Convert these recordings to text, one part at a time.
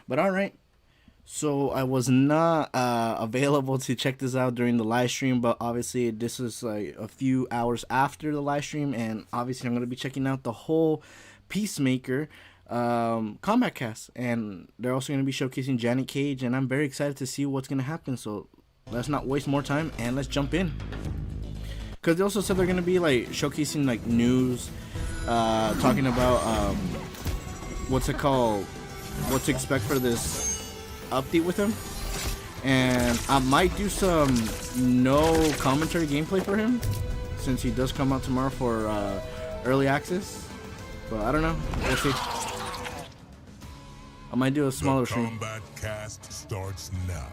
But all right. So I was not available to check this out during the live stream, but obviously this is like a few hours after the live stream, and obviously I'm gonna be checking out the whole Peacemaker Combat Cast, and they're also gonna be showcasing Janet Cage, and I'm very excited to see what's gonna happen. So let's not waste more time and let's jump in. Because they also said they're gonna be like showcasing like news, talking about what's it called, what to expect for this update with him, and I might do some no commentary gameplay for him since he does come out tomorrow for early access, but I don't know, we'll see. I might do a smaller stream. The Combat Cast starts now.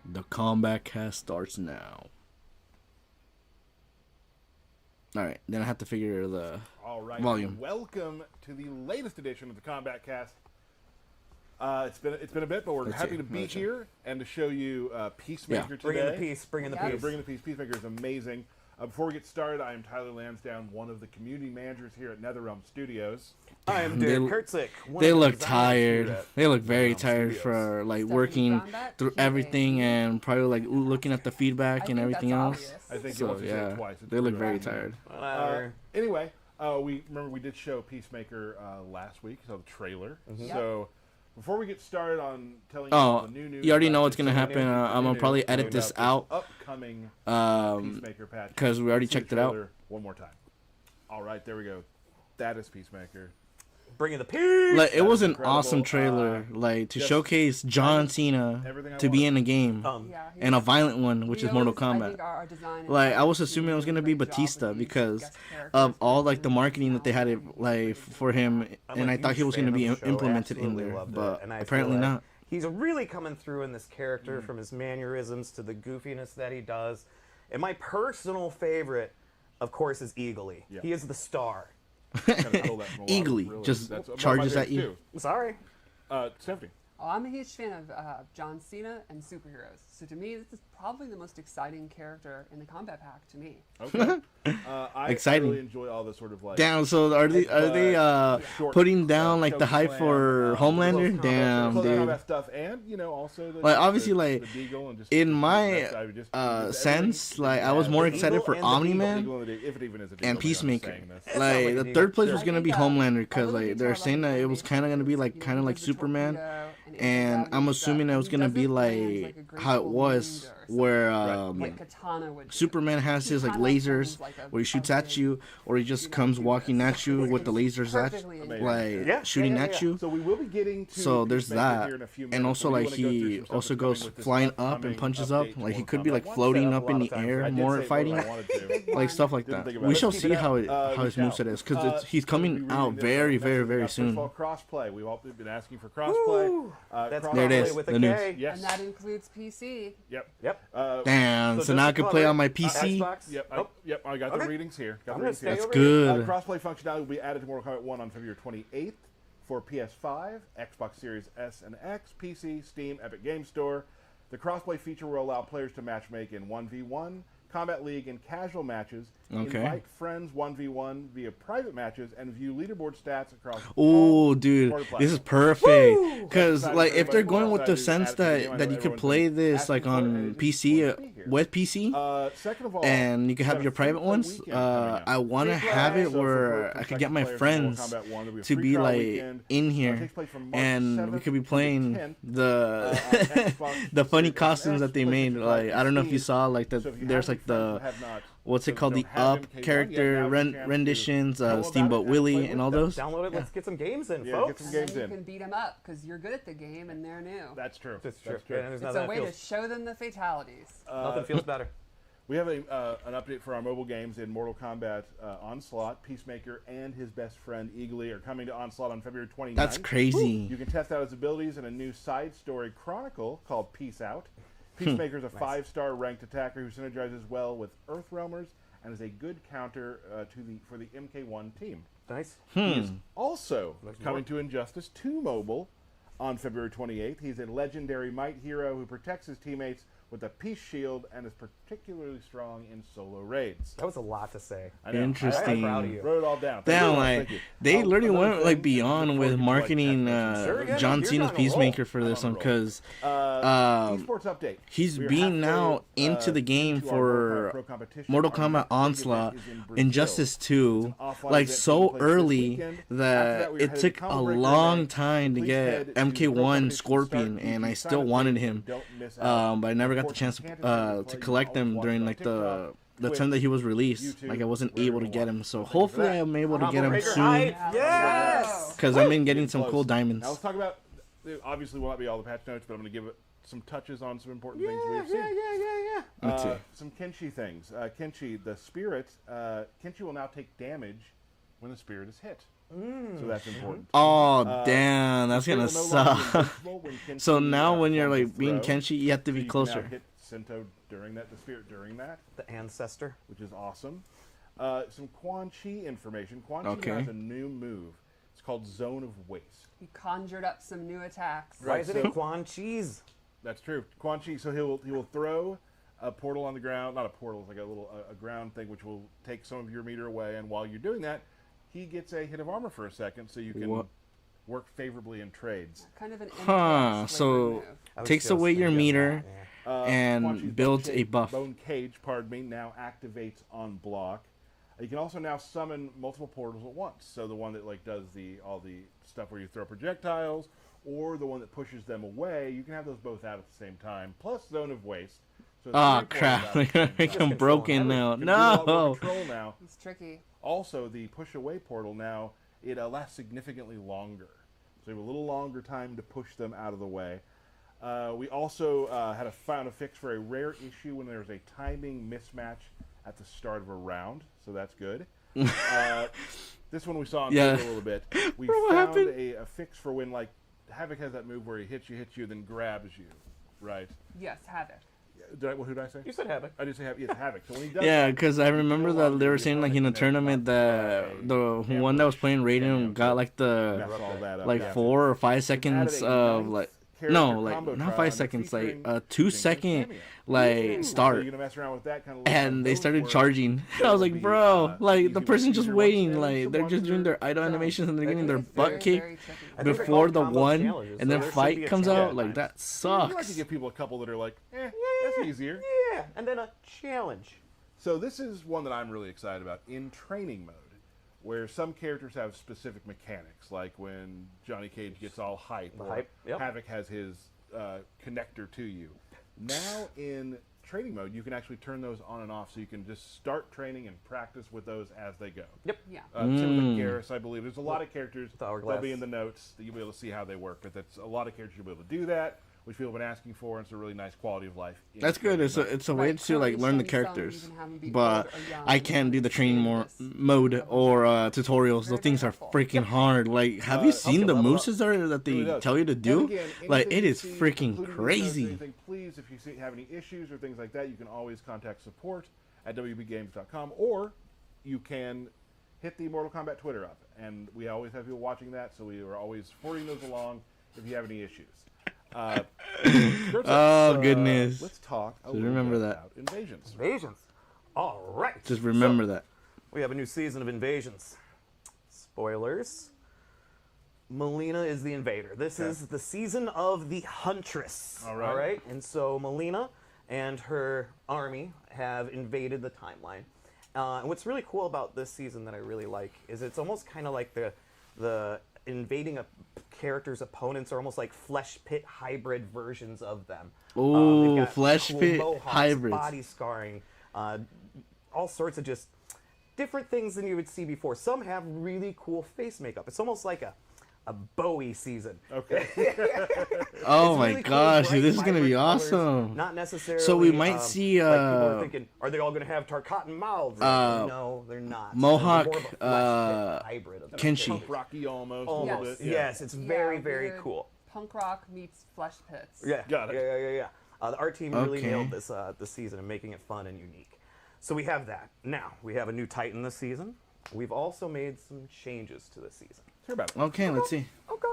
The Combat Cast starts now. Alright, then I have to figure the volume. Welcome to the latest edition of the Combat Cast. It's been a bit, but we're happy to be here and to show you Peacemaker today. Bring in the peace. Bring in the peace. Bring in the peace. Peacemaker is amazing. Before we get started, I am Tyler Lansdowne, one of the community managers here at NetherRealm Studios. I am Derek Kurtzik. They look tired. They look very tired for like working through everything and probably like looking at the feedback and everything else. I think so, yeah, twice. They look very tired. Anyway, we did show Peacemaker last week, so the trailer. So before we get started on telling you all the new news, you already know what's gonna happen. I'm gonna probably edit this out. Upcoming Peacemaker patch because we already checked it out. One more time. All right, there we go. That is Peacemaker. Bring in the peace. Like it was an awesome trailer, like to showcase John Cena to be in a game, and a violent one, which is Mortal Kombat. Like I was assuming it was gonna be Batista because of all like the marketing that they had like for him, and I thought he was gonna be implemented in there, but apparently not. He's really coming through in this character from his mannerisms to the goofiness that he does. And my personal favorite, of course, is Eagly. Yeah. He is the star. Eagly really, just charges at you. Sorry. Stephanie. Oh, I'm a huge fan of John Cena and superheroes. So to me, this is probably the most exciting character in the combat pack to me. Okay. I exciting. really enjoy all the sort of like. Damn. So are they putting down like the hype for Homelander? Damn, dude. Stuff and also the, like obviously like the and just, in my sense, like I was more excited for Omni-Man and Peacemaker. Like the third place was gonna be Homelander because like they're saying that it was kind of gonna be like Superman. And I'm assuming that was gonna be like how it was, where Superman has his like lasers, where he shoots at you, or he just comes walking at you with the lasers at, shooting at you. So we will be getting to. So there's that, and also like he also goes flying up and punches up, like he could be like floating up in the air, more fighting, like stuff like that. We shall see how his moveset is, because he's coming out very, very, very soon. Crossplay. We've all been asking for crossplay. There it is, the news. Yes. And that includes PC. Yep. Damn, so now I can play on my PC? Yep, I got the readings here. That's good. Crossplay functionality will be added to Mortal Kombat 1 on February 28th for PS5, Xbox Series S and X, PC, Steam, Epic Game Store. The crossplay feature will allow players to matchmake in 1v1, Combat League, and casual matches. Invite friends 1v1 via private matches and view leaderboard stats across. Oh, dude, this is perfect. Because like if they're going with the sense that you could play this like on PC with PC, second of all, and you can have your private ones. I want to have it where I could get my friends to be like in here, and we could be playing the the funny costumes that they made. Like I don't know if you saw like there's like the what's it called, the Up character renditions, Steamboat Willie, and all those. Download it. Let's get some games in, folks. Get some games in. You can beat them up because you're good at the game and they're new. That's true. That's true. It's a way to show them the fatalities. Nothing feels better. We have an update for our mobile games in Mortal Kombat Onslaught. Peacemaker and his best friend Eagly are coming to Onslaught on February 29th. That's crazy. You can test out his abilities in a new side story chronicle called Peace Out. Peacemaker is a 5-star ranked attacker who synergizes well with Earthrealmers and is a good counter for the MK1 team. Nice. He is also coming to Injustice 2 Mobile on February 28th. He's a legendary might hero who protects his teammates with a peace shield and is particularly strong in solo raids. That was a lot to say. I know. Interesting. I'm proud of you. Wrote it all down. Damn, Thank like you. they literally Another went like thing, beyond before with you, marketing Sure, yeah, John you're Cena's on a Peacemaker roll. for this I'm one on a roll. because esports update. he's We are being now halfway, into the game into our for Pro competition. Mortal Our Kombat next big Onslaught, event is in Brazil. Injustice 2, offline like event so taking place this early weekend. After that we are it headed to took a Combo Breaker long event. time to Please get head to Pro MK1 Competition Scorpion, Start and I TV still sign-up wanted page him. and don't miss out. But I never got the Of chance course, you can't to play, collect you can them always during watch like it on the TikTok, time that he was Twitch, released. YouTube, Like I wasn't wherever able to you get want. him, so Thank you for hopefully that. I'm able to get him Breaker soon hype. Yes. because I've been getting Getting some close. cool diamonds. Now let's talk about. Obviously, will not be all the patch notes, but I'm going to give it some touches on some important things we have seen. Let's see. Some Kenshi things. Kenshi, the spirit. Kenshi will now take damage when the spirit is hit. So that's important. Oh damn, that's Spirit gonna will no longer be suck. invincible when Kenshi, So now when you're performs a like being throw, Kenshi, you have to so be you can closer. now hit Sento during that, the spirit during that, The ancestor. which is awesome. Some Quan Chi information. Quan Chi Okay. now has a new move. It's called Zone of Waste. He conjured up some new attacks. Why Right, is it so- in Quan Chi's? That's true. Quan Chi, so he will throw a portal on the ground. Not a portal, it's like a little a ground thing, which will take some of your meter away. And while you're doing that, he gets a hit of armor for a second, so you can What? work favorably in trades. Kind of an Huh, MKX so- flavor move. I was Takes just away your thinking meter. that, And Quan Chi's builds bone a buff. Bone cage, pardon me, now activates on block. You can also now summon multiple portals at once. So the one that like does all the stuff where you throw projectiles, or the one that pushes them away, you can have those both out at the same time. Plus Zone of Waste. So it's Oh 3 portals crap, out they're at the gonna same make time. him broken now. Can do a lot more No. control now. It's tricky. Also, the push away portal now it lasts significantly longer, so you have a little longer time to push them out of the way. We also found a fix for a rare issue when there was a timing mismatch at the start of a round, so that's good. This one we saw on Yeah. Twitter a little bit. We Bro, what found happened? a fix for when like Havoc has that move where he hits you, then grabs you, right? Yes, Havoc. Who did I say? You said Havoc. I did say Havoc. Yes, Havoc. So when he does Yeah, that, because I remember no that longer they were the saying like in the opponent can tournament then that the ambush one that was playing cameo Raiden got like the mess all that up. like Yeah. 4 or 5 Added seconds a of ninth like character no like combo not trial 5 and seconds like featuring a 2 Jinx's second cameo. like So start. you're gonna mess around with that kind of. And they started charging. I was like, bro, like the person's just waiting, like they're just doing their idle animations and they're getting their It's butt very, kicked very tricky. I think they're before called the combo one, challenges, and so then there should fight be a comes challenge. out. Like that You like to sucks. give people a couple that are like, that's easier. Yeah, and then a challenge. So this is one that I'm really excited about in training mode, where some characters have specific mechanics, like when Johnny Cage gets all hype, or hype, yep. Havoc has his connector to you. Now in training mode, you can actually turn those on and off, so you can just start training and practice with those as they go. Yep. Yeah. Same with Garrus, I believe. There's a lot of characters With that'll Hourglass. be in the notes that you'll be able to see how they work, but that's a lot of characters you'll be able to do that, which people have been asking for, and it's a really nice quality of life. in That's good. training It's mode. a way Right, to like currently learn the some characters, even have them be but old or young, I can't do the training more this. mode or tutorials. Those things are helpful. freaking hard. Like, have you seen you the level up. moves that they Really does. tell you to And do? again, Like, anything it you is see, freaking including these notes or crazy. anything, please, if you have any issues or things like that, you can always contact support at wbgames.com, or you can hit the Mortal Kombat Twitter up, and we always have people watching that, so we are always forwarding those along if you have any issues. Oh, goodness. Let's talk a So little remember bit that. about invasions. Invasions. All right. Just remember So, that. we have a new season of Invasions. Spoilers. Melina is the invader. This is the season of the Huntress. All right. All right. And so Melina and her army have invaded the timeline. And what's really cool about this season that I really like is it's almost kind of like the invading a character's opponents are almost like flesh pit hybrid versions of them. Ooh, they've got flesh cool pit mohawks, hybrids. body scarring, all sorts of just different things than you would see before. Some have really cool face makeup. It's almost like a Bowie season. Okay. Oh It's my really cool, gosh, bright, dude, this is gonna be vibrant colors, awesome. Not necessarily. So we might see, like people are thinking, are they all going to have Tarkatan mouths? No, they're not. Mohawk, They're more of a flesh pit hybrid of Kenshi. Punk Rocky almost a Almost. little bit. Yes, it's very, Yeah, very weird cool. Punk rock meets flesh pits. Yeah, Got it. Yeah. The art team really Okay. nailed this season and making it fun and unique. So we have that. Now we have a new Titan this season. We've also made some changes to this season. Hear about it. Okay, let's see. Okay.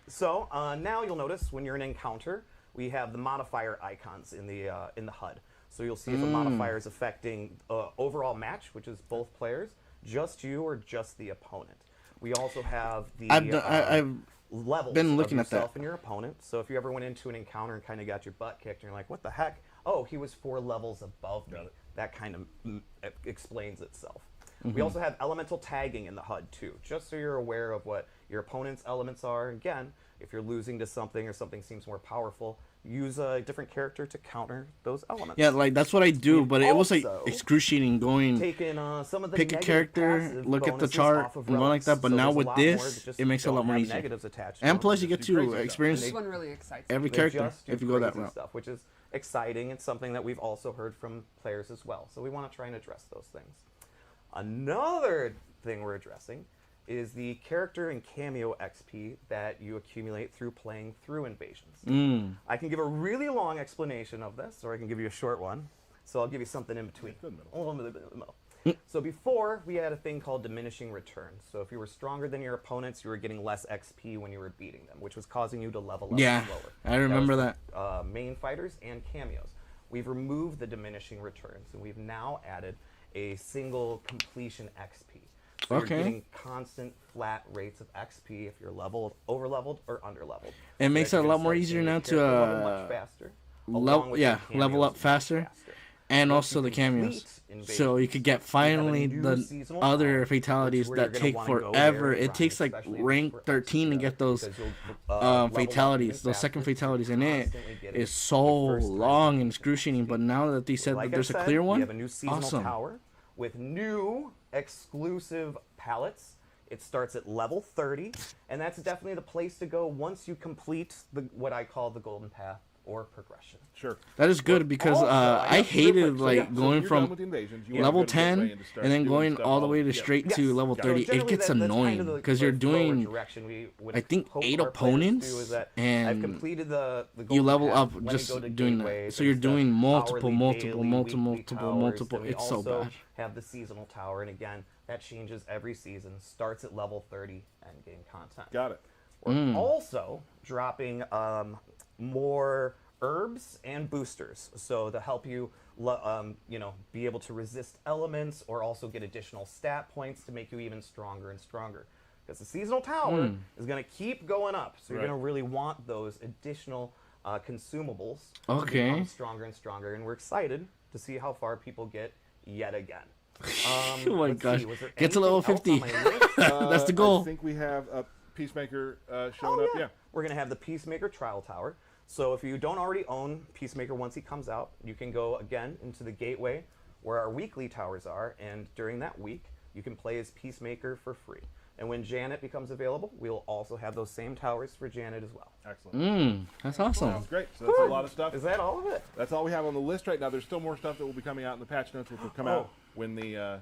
So now you'll notice when you're in an encounter, we have the modifier icons in the HUD. So you'll see if a modifier is affecting overall match, which is both players, just you or just the opponent. We also have the I've levels been of looking at yourself that. and your opponent. So if you ever went into an encounter and kind of got your butt kicked, and you're like, what the heck? Oh, he was 4 levels above me. That kind of explains itself. We also have elemental tagging in the HUD too, just so you're aware of what your opponent's elements are. Again, if you're losing to something or something seems more powerful, use a different character to counter those elements. Yeah, like that's what I do, We've but it was like also excruciating going taking some of the pick a negative character, passive look at the bonuses chart, off of and run like relics. that. But So now there's a with lot more this, that just it makes it a lot don't more have easier. negatives attached to And them. plus, you Just get do crazy to stuff. experience This one really excites every me. They character just do if you go that crazy route. stuff, which is exciting and something that we've also heard from players as well. So we want to try and address those things. Another thing we're addressing is the character and cameo XP that you accumulate through playing through Invasions. I can give a really long explanation of this, or I can give you a short one. So I'll give you something in between. A little bit in the middle. So before, we had a thing called diminishing returns. So if you were stronger than your opponents, you were getting less XP when you were beating them, which was causing you to level up Yeah, slower. I remember was for, main fighters and cameos. We've removed the diminishing returns, and we've now added a single completion XP. So Okay. you're getting constant flat rates of XP if you're leveled, over leveled, or under leveled. It makes it a lot more easier now to much faster, along with your level cameos up faster. And Once also you the cameos. complete So you could get finally new the seasonal other power, fatalities which is where that you're take gonna wanna go forever. very It wide, takes like especially rank for 13 to XP, get those because you'll, level up fatalities, even those second faster, fatalities, so and you're it constantly getting is so the first time long you and get excruciating. But now that they said Like that there's I a said, clear one, we have a new seasonal awesome. tower with new exclusive palettes. It starts at level 30, and that's definitely the place to go once you complete what I call the golden path or progression. Sure. That is good because also, I real hated quick, So, yeah, like so going you're done with from the invasions. You wanna level go to Gateway 10 and just start and then doing going stuff all the way to yeah. straight Yes. to level Got it. 30. It Generally, gets that's kind annoying of the because you're forward doing direction we would I think hope 8 our players opponents, do is that and I've completed the you golden level path. up When we just go to doing Gateway, that. So you're there's the doing multiple, hourly, multiple, daily, multiple, weekly multiple, towers. multiple. Then we It's so also bad. have the seasonal tower, and again, that changes every season. Starts at level 30 end game content. Got it. We're also dropping more herbs and boosters, so to help you, be able to resist elements or also get additional stat points to make you even stronger and stronger. Because the seasonal tower is going to keep going up, so you're Right. going to really want those additional consumables to Okay. become stronger and stronger. And we're excited to see how far people get yet again. Oh my Let's gosh. see, was there Get to level anything else on 50. my list? That's the goal. I think we have a Peacemaker showing up. Yeah. We're going to have the Peacemaker Trial Tower. So if you don't already own Peacemaker once he comes out, you can go again into the Gateway where our weekly towers are, and during that week, you can play as Peacemaker for free. And when Janet becomes available, we'll also have those same towers for Janet as well. Excellent. That's awesome. Sounds great. So that's a lot of stuff. Is that all of it? That's all we have on the list right now. There's still more stuff that will be coming out in the patch notes, which will come out when the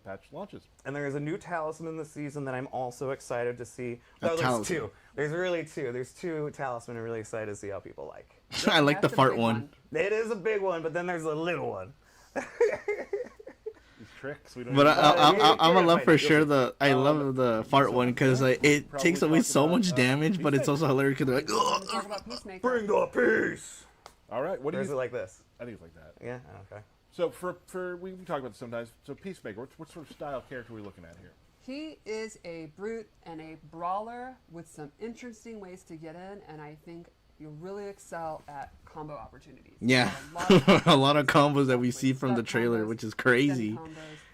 patch launches. And there's a new talisman this season that I'm also excited to see. A No, there's talisman. two. There's really two. There's two talisman I'm really excited to see how people like. I like the That's a fart big one. It is a big one, but then there's a little one. These tricks. We don't But even- I'm gonna love for You'll sure see. I love the fart one because it probably takes away talk so about, much damage, but it's also hilarious because they're like, We're gonna talk about Peacemaker. Bring the peace. All right. What do Or is it you? like this? I think it's like that. Yeah. Okay. So for we talk about this sometimes. So Peacemaker, what sort of style character are we looking at here? He is a brute and a brawler with some interesting ways to get in, and I think you'll really excel at combo opportunities. yeah, a lot of combos that we see from the trailer, which is crazy,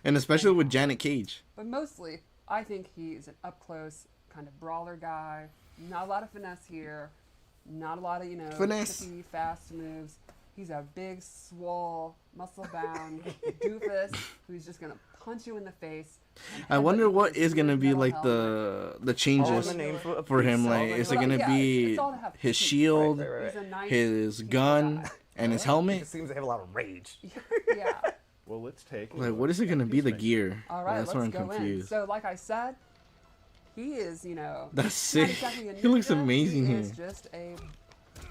and especially with Janet Cage. But mostly, I think he's an up-close kind of brawler guy. Not a lot of finesse here. Not a lot of, Finesse. tricky, fast moves. He's a big, swole, muscle-bound doofus who's just going to punch you in the face. and I headbutt wonder you what with is gonna his be metal like helmet. the changes All in the name of for him. peace. Like, All in is the it name gonna of- be it's all to have his peace, shield, right. He's a nice his peace gun, guy. and his He helmet? just seems to have a lot of rage. Yeah. Well, let's take. a Like, look what is it gonna at be? The Peacemaker. gear? All right, That's where I'm let's go in. confused. So, like I said, he is, That's not sick. exactly a He looks ninja, amazing he here. is just a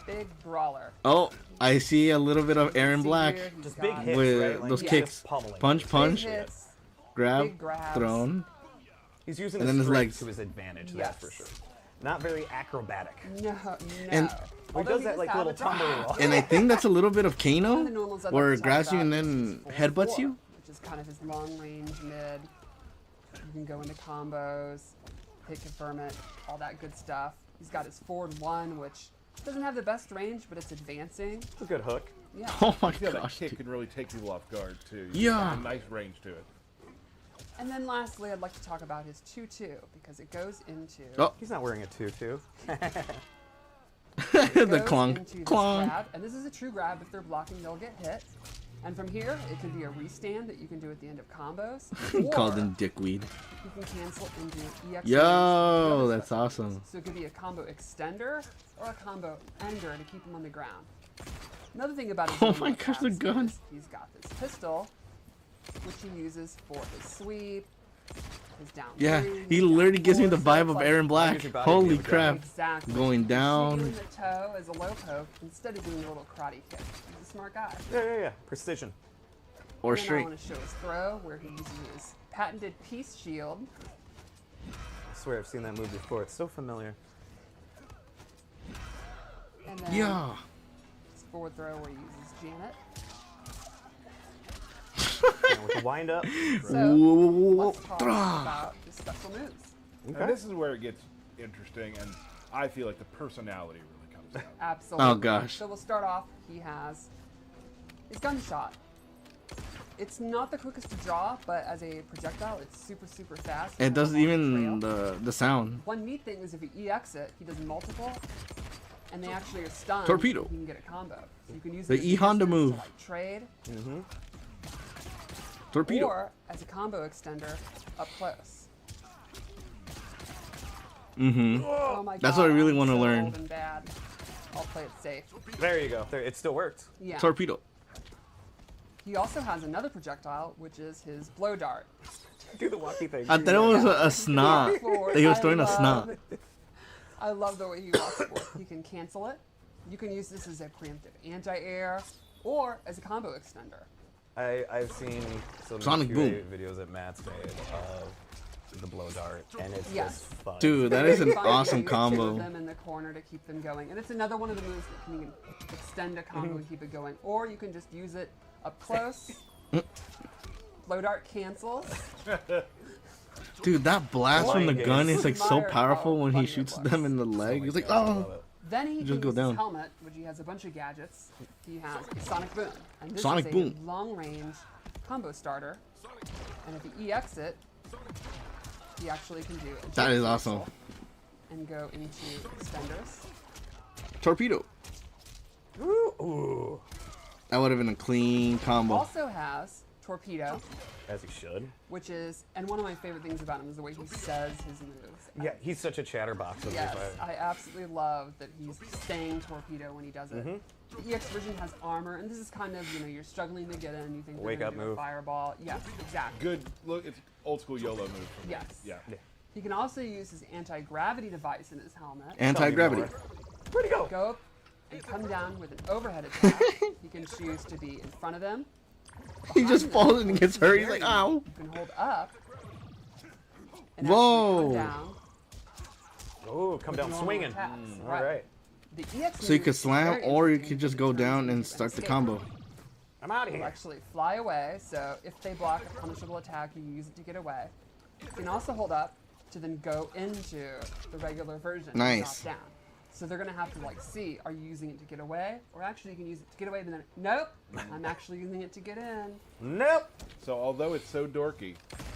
big brawler. Oh, I see a little bit of Aaron See Black here, he's Just big got hits, with right? Like, those he's kicks. just pummeling. Punch, big punch, hits, grab, big grabs. thrown. He's using And his then his strength legs. to his advantage. Yes. That's for sure. Not very acrobatic. No. And- He Although does that like have little a drop. tumble roll. And I think that's a little bit of One of the Kano, new ones I'd where like it to grabs talk you and about then is headbutts 4, you. which is kind of his long range mid. You can go into combos, hit confirm it, all that good stuff. He's got his forward 1, which doesn't have the best range, but it's advancing. It's a good hook. Yeah. Oh my I feel that gosh. kick Dude. can really take people off guard too. Yeah. A nice range to it. And then lastly, I'd like to talk about his 2-2 because it goes into Oh, He's not wearing a tutu. it the goes clunk. into this Clunk. grab, and this is a true grab. If they're blocking, they'll get hit. And from here, it can be a restand that you can do at the end of combos. Called or him dickweed. you can cancel into EX. Yo, that's awesome. So it could be a combo extender or a combo ender to keep him on the ground. Another thing about his Oh normal my gosh, the attacks gun. is he's got this pistol, which he uses for his sweep, his down. Yeah, three, he his down literally gives me four, the so vibe it's of like Aaron Black. Use your body Holy to go crap. down. Exactly. Going down. Shooting the toe as a low poke instead of doing a little karate kick. He's a smart guy. Yeah. Precision. Or Then I straight. want to show his throw where he uses his patented peace shield. I swear I've seen that move before. It's so familiar. And then Yeah. his forward throw where he uses Janet. And with the wind up. So Whoa. let's talk about his special moves. Okay. And this is where it gets interesting, and I feel like the personality really comes out. Absolutely. Oh, gosh. So we'll start off. He has his gunshot. It's not the quickest to draw, but as a projectile, it's super, super fast. It and does along even trail. the sound. One neat thing is if you EX it, he does multiple, and they actually are stunned. Torpedo. You can get a combo. So you can use The it as a E-Honda distance to, move. like, trade, Torpedo. or as a combo extender up close. Mm-hmm. Oh my That's God, what I really I'm wanna so learn. old and bad. I'll play it safe. There you go. There, it still worked. Yeah. Torpedo. He also has another projectile, which is his blow dart. Do the wacky thing. I thought it was a snot. Forward. He was I throwing a love- snot. I love the way he walks forward. He can cancel it. You can use this as a preemptive anti-air or as a combo extender. I've seen some Sonic QA Boom. videos that Matt's made of the blow dart, and it's Yes. just fun. Dude, that is an Fun, awesome you can combo. them in the corner to keep them going, and it's another one of the moves that can extend a combo and keep it going, or you can just use it up close. Blow dart cancels. Dude, that blast from the Mind gun games. is like so Admire powerful how when he funny it shoots looks. them in the leg. He's like, I oh. love it. Then he Just can go use down. his helmet, which he has a bunch of gadgets. He has a Sonic Boom, and this Sonic is a Boom. long-range combo starter. And if he EX it, he actually can do a That jump is cancel awesome. and go into extenders. Torpedo. Ooh. That would have been a clean combo. Also has Torpedo, As he should. which is, and one of my favorite things about him is the way he says his moves. Yeah, he's such a chatterbox. Of Yes, these. I absolutely love that he's saying Torpedo when he does it. The EX version has armor, and this is kind of, you're struggling to get in. You think Wake they're up gonna do move. a fireball. Yes, exactly. Good look, it's old school YOLO move. For me. Yes. Yeah. He can also use his anti-gravity device in his helmet. Anti-gravity. Where'd he go? Go up and come down with an overhead attack. He can choose to be in front of them. He just behind them, falls and gets hurt. He's like, near you. ow. You can hold up. And Whoa. actually come down. Oh, come down normal swinging. attacks. All right. The EX So you move could is slam very or you interesting could just because go it turns down into and an start the escape combo. route. I'm out of You'll here. actually fly away, so if they block a punishable attack, you use it to get away. You can also hold up to then go into the regular version. and Nice. Drop down. So they're gonna have to see, are you using it to get away? Or actually you can use it to get away, but then, nope, I'm actually using it to get in. Nope. So although it's so dorky,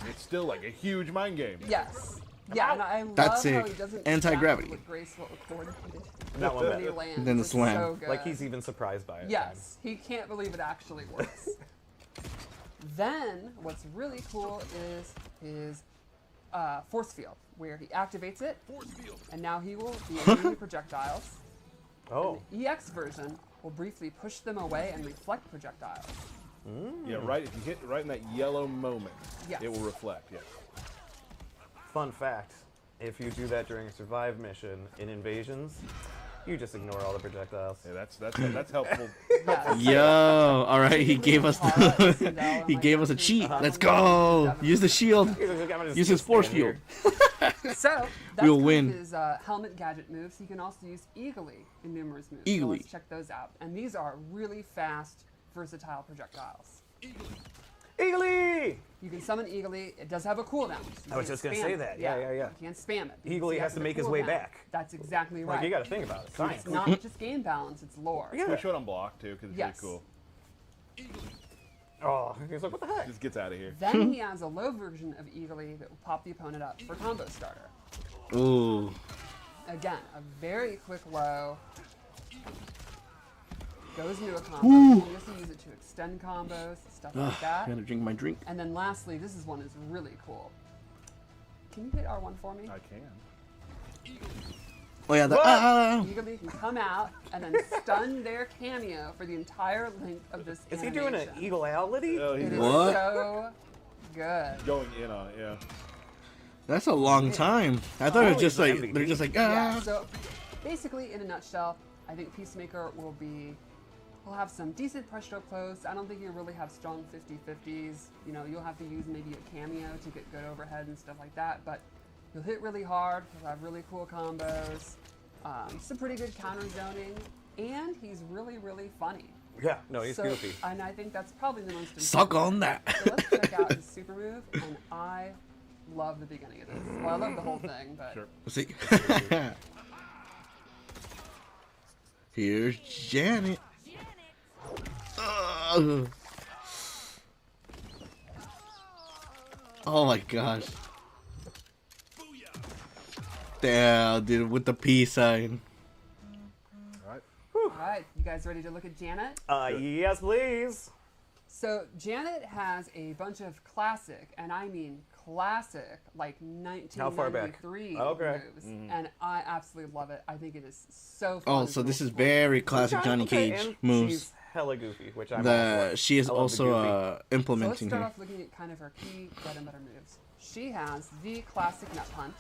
it's still like a huge mind game. Yes. Yeah, and I love That's how sick. he doesn't Anti-gravity. look graceful accord That one when he better. lands. Then the It's slam. So good. Like he's even surprised by it. Yes, he can't believe it actually works. Then, what's really cool is his force field, where he activates it, and now he will be immune to projectiles. Oh. The EX version will briefly push them away and reflect projectiles. Yeah, right. If you hit right in that yellow moment, Yes. it will reflect. Yes. Fun fact: if you do that during a survive mission in invasions, you just ignore all the projectiles. Yeah, that's helpful. Yes. Yo, all right, he gave us the, he gave us a cheat. Let's go. Use the shield. Use his force field. So that's We'll kind win. of his helmet gadget moves. He can also use Eagly in numerous moves. So Eagly. let's check those out. And these are really fast, versatile projectiles. Eagly! You can summon Eagly. It does have a cooldown. So I was you just can't gonna say spam that. it. Yeah. You can't spam it. You Eagly see has after to the make his way cooldown. back. That's exactly right. Like, you gotta think about it. Science. It's not just game balance, it's lore. Yeah. We should unblock too because it's Yes. really cool. Oh, he's like, what the heck? Just gets out of here. Then he has a low version of Eagly that will pop the opponent up for combo starter. Ooh. Again, a very quick low. Goes into a combo. You can just use it to extend combos, stuff like I that. gotta drink my drink. And then lastly, this is one is really cool. Can you hit R1 for me? I can. Oh yeah, Eagly can come out and then stun their cameo for the entire length of this Is he animation. doing an eagality? Oh, he's It is What? so good. going in on it, yeah. that's a long time. I thought it was Holy just like MVP. they're just like Yeah, ah. so basically, in a nutshell, I think Peacemaker will have some decent press stroke close. I don't think you'll really have strong 50-50s. You know, you'll have to use maybe a cameo to get good overhead and stuff like that, but you'll hit really hard, you'll have really cool combos, some pretty good counter zoning, and he's really, really funny. Yeah, no, he's So- goofy. And I think that's probably the most important. Suck on that. So let's check out his super move, and I love the beginning of this. Well, I love the whole thing, but Sure. See. Here's Janet. Ugh. Oh my gosh. Damn, dude, with the peace sign. All right. all right, you guys ready to look at Janet? Yes, please. So Janet has a bunch of classic, and I mean classic, like How far back? 1993 Okay. moves, and I absolutely love it. I think it is so fun. Oh, and so this is multiple. very classic Johnny Okay, Cage and moves. She's hella goofy, which I'm all The for. she is I love the also goofy. So let's implementing start here. off looking at kind of her key bread and butter moves. She has the classic nut punch.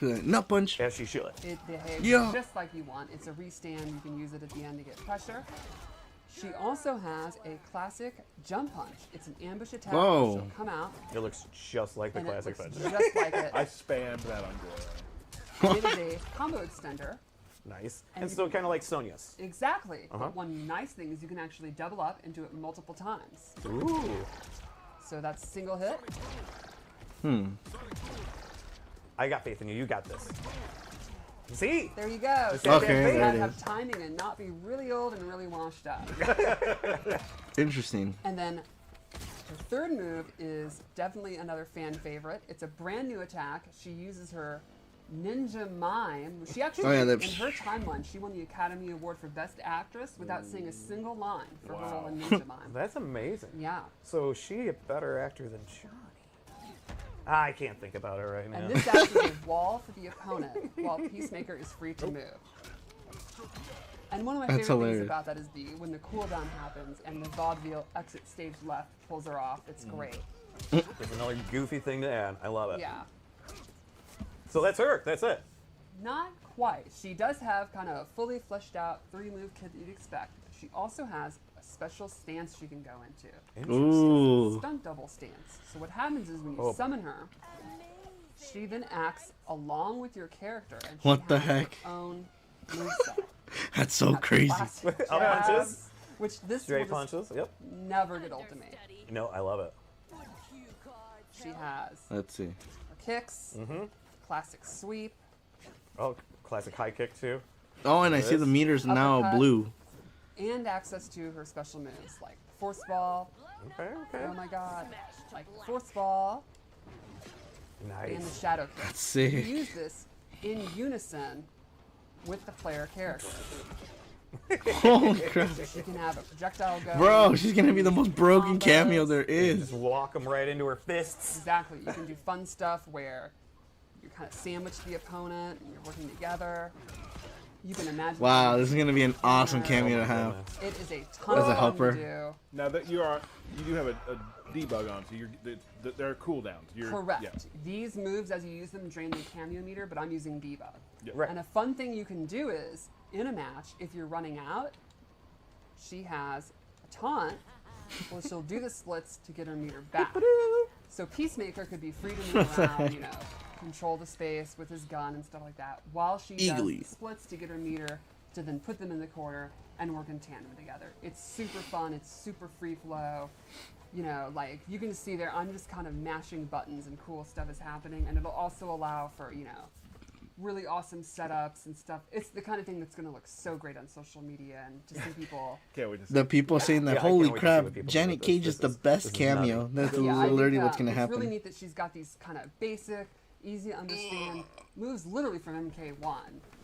Nut punch. As she should. It behaves Yeah. just like you want. It's a restand. You can use it at the end to get pressure. She also has a classic jump punch. It's an ambush attack. Whoa. She'll come out, It looks just like the and it classic looks punch. just like it. I spammed that on Gloria. It is a combo extender. Nice. And And you so can- kind of like Sonya's. Exactly. Uh-huh. But one nice thing is you can actually double up and do it multiple times. Ooh. So that's a single hit. I got faith in you. You got this. See? There you go. Okay, So there you it gotta is. have timing and not be really old and really washed up. Interesting. And then her third move is definitely another fan favorite. It's a brand new attack. She uses her Ninja Mime. She actually, Oh, yeah, in that- her timeline, she won the Academy Award for Best Actress without saying a single line for her Wow. role in Ninja Mime. That's amazing. Yeah. So is she a better actor than Johnny? I can't think about it right now. And this acts as a wall for the opponent, while Peacemaker is free to move. And one of my That's favorite hilarious. things about that is when the cooldown happens and the vaudeville exit stage left pulls her off. It's great. There's another goofy thing to add. I love it. Yeah. So that's her. That's it. Not quite. She does have kind of a fully fleshed out 3-move kit that you'd expect. She also has a special stance she can go into. Ooh. Stunt double stance. So what happens is when you Oh. summon her, she then acts along with your character, and she What the has heck? her own moveset. That's so crazy. Classic Up jab, punches? which this Straight will just punches. Yep. never get ultimate. No, I love it. She has Let's see. her kicks, classic sweep, Oh, classic high kick too. Oh, and I see the meters now Uppercut. blue. and access to her special moves like force ball. Okay. Okay. Oh my god, like force ball and the Nice. shadow kick. That's You sick. use this in unison with the player character. Holy crap. You can have a projectile go. Bro, she's gonna be the most broken Combos. cameo there is. Just walk them right into her fists. Exactly. You can do fun stuff where you kind of sandwich the opponent and you're working together. You can imagine. Wow, this is gonna be an awesome cameo to have. It is a ton As a of fun helper. to do. Now that you do have a debug on, so there are cooldowns. Correct. Yeah. These moves, as you use them, drain the cameo meter, but I'm using debug. Yeah. Right. And a fun thing you can do is, in a match, if you're running out, she has a taunt. Well, she'll do the splits to get her meter back. So Peacemaker could be free to move around, control the space with his gun and stuff like that, while she Eagerly. does splits to get her meter to then put them in the corner and work in tandem together. It's super fun. It's super free flow. You know, like, you can see there, I'm just kind of mashing buttons and cool stuff is happening, and it'll also allow for, you know, really awesome setups and stuff. It's the kind of thing that's going to look so great on social media, and to see people... Can't wait to see. The people saying that, Yeah, I can't holy wait to see crap, what people do Janet with this. Cage is the best this is cameo. nothing. That's Yeah, I literally think, what's going to it's happen. really neat that she's got these kind of basic, easy to understand moves literally from MK1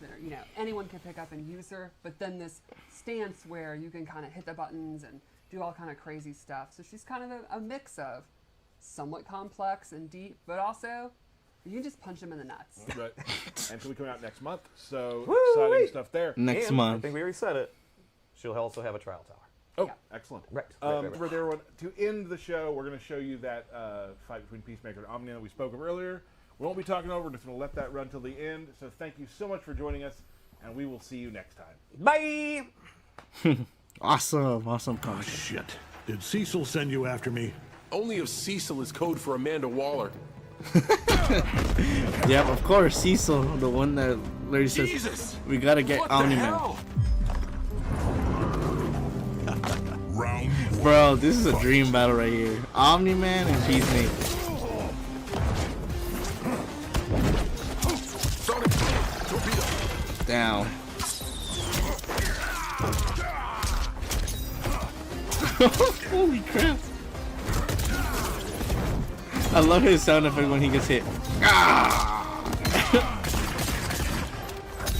that are, you know, anyone can pick up and use her, but then this stance where you can kind of hit the buttons and do all kind of crazy stuff. So she's kind of a mix of somewhat complex and deep, but also you can just punch them in the nuts. Right. And she'll be coming out next month, so Woo-wee. exciting stuff there. Next And I month. think we already said it. She'll also have a trial tower. Oh, Yeah. excellent. Right. For everyone, to end the show, we're going to show you that fight between Peacemaker and Omnia that we spoke of earlier. We won't be talking over. We're just going to let that run till the end. So thank you so much for joining us, and we will see you next time. Bye! Awesome comment. Shit. Did Cecil send you after me? Only if Cecil is code for Amanda Waller. Yep, of course, Cecil, the one that literally says, Jesus! we got to get What the Omni-Man. hell? Round one. Bro, this is a dream battle right here. Omni-Man and Peacemaker. Sonic torpedo. Down. Holy crap. I love his sound effect when he gets hit.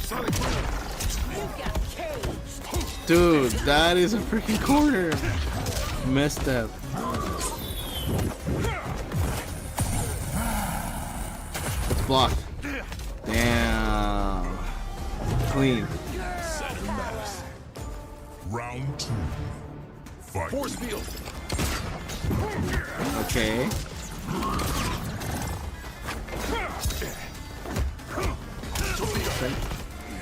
Sonic boom. Dude, that is a freaking corner. Messed up. It's blocked. Damn. Clean. Center mass. Round two. Fight. Force field. Okay.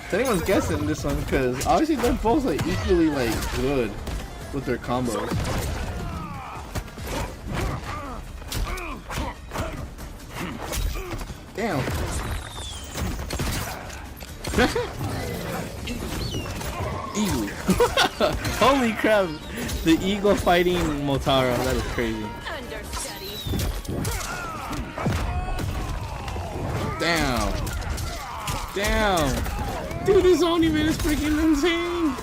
If anyone's guessing this one, because obviously they're both like equally like good with their combos. Damn. Eagle. Holy crap. The eagle fighting Motaro. That is crazy. Understudy. Damn. Damn. Dude, this Omni-Man is freaking insane.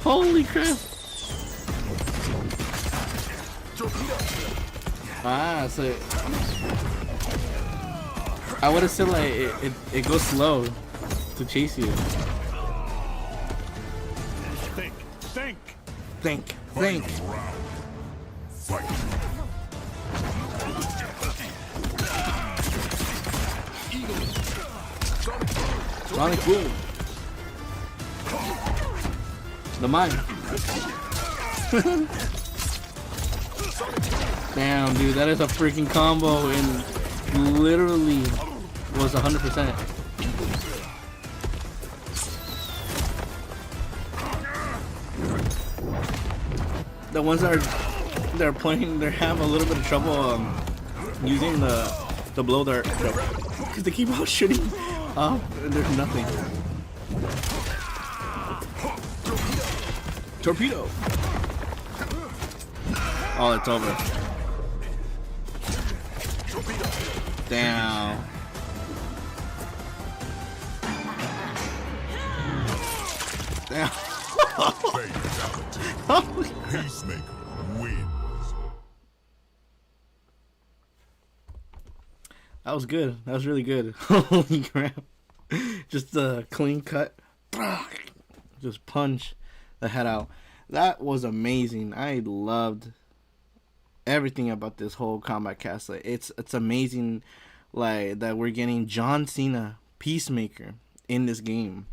Holy crap. Torpedo. Ah, so I would have said like it goes slow to chase you. Think. Think. Final round. Fight. Sonic boom. The mine. Damn, dude, that is a freaking combo and literally was 100%. The ones that are playing, they have a little bit of trouble using the blow dart because they keep on shooting up and there's nothing. Torpedo. Oh, it's over. Damn. Damn. Fatality. Peacemaker wins. That was good. That was really good. Holy crap. Just a clean cut. Just punch the head out. That was amazing. I loved everything about this whole Kombat cast. Like, it's amazing like that we're getting John Cena, Peacemaker in this game.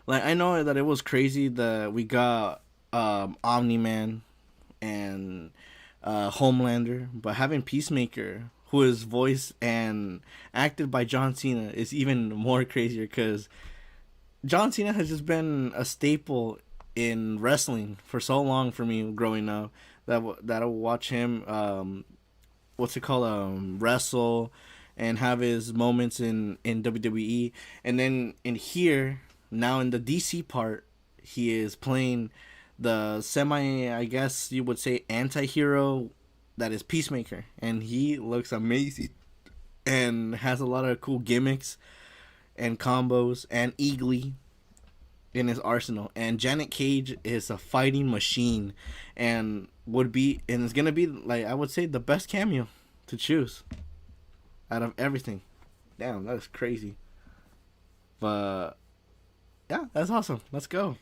Like, I know that it was crazy that we got Omni-Man and Homelander, but having Peacemaker, who is voiced and acted by John Cena, is even more crazier because John Cena has just been a staple in wrestling for so long for me growing up that I'll watch him wrestle and have his moments in WWE. And then in here, now in the DC part, he is playing the semi, I guess you would say, anti-hero that is Peacemaker. And he looks amazing and has a lot of cool gimmicks and combos and Eagly in his arsenal. And Janet Cage is a fighting machine and it's gonna be, like, I would say, the best cameo to choose out of everything. Damn, that is crazy. But yeah, that's awesome. Let's go.